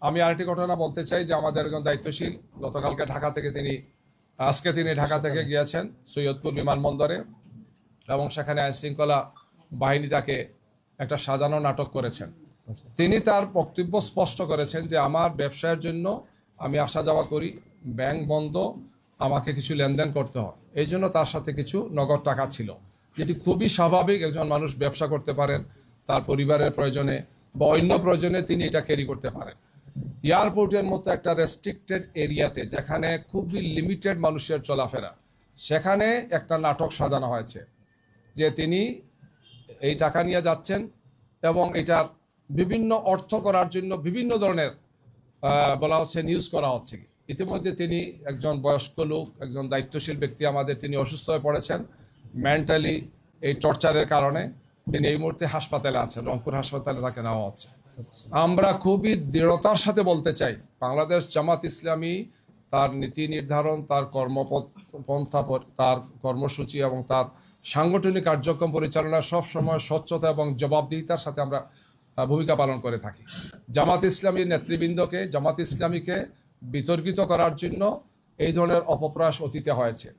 আমি আরেকটি ঘটনা বলতে চাই যে আমাদের একজন দায়িত্বশীল গতকালকে আজকে তিনি ঢাকা থেকে গিয়েছেন সৈয়দপুর বিমানবন্দরে, এবং সেখানে আইনশৃঙ্খলা বাহিনী তাকে একটা সাজানো নাটক করেছেন। তিনি তার বক্তব্য স্পষ্ট করেছেন যে আমার ব্যবসায়ের জন্য আমি আসা যাওয়া করি, ব্যাংক বন্ধ, আমাকে কিছু লেনদেন করতে হয়, এই জন্য তার সাথে কিছু নগদ টাকা ছিল, যেটি খুবই স্বাভাবিক। একজন মানুষ ব্যবসা করতে পারেন, তার পরিবারের প্রয়োজনে বা অন্য প্রয়োজনে তিনি এটা ক্যারি করতে পারেন। এয়ারপোর্টের মতো একটা রেস্ট্রিক্টেড এরিয়াতে, যেখানে খুবই লিমিটেড মানুষের চলাফেরা, সেখানে একটা নাটক সাজানো হয়েছে যে তিনি এই টাকা নিয়ে যাচ্ছেন এবং এটার বিভিন্ন অর্থ করার জন্য বিভিন্ন ধরনের বলা হচ্ছে নিউজ করা হচ্ছে। ইতিমধ্যে তিনি একজন বয়স্ক লোক, একজন দায়িত্বশীল ব্যক্তি আমাদের, তিনি অসুস্থ হয়ে পড়েছেন মেন্টালি, এই টর্চারের কারণে তিনি এই মুহূর্তে হাসপাতালে আছেন, রংপুর হাসপাতালে তাকে নেওয়া হচ্ছে। আমরা খুবই দৃঢ়তার সাথে বলতে চাই, বাংলাদেশ জামাত ইসলামী তার নীতি নির্ধারণ, তার কর্মপন্থা, তার কর্মসূচি এবং তার সাংগঠনিক কার্যক্রম পরিচালনা সবসময় স্বচ্ছতা এবং জবাবদিহিতার সাথে আমরা ভূমিকা পালন করে থাকি। জামাত ইসলামী নেতৃবৃন্দকে, জামাত ইসলামীকে বিতর্কিত করার জন্য এই ধরনের অপপ্রয়াস অতীতে হয়েছে।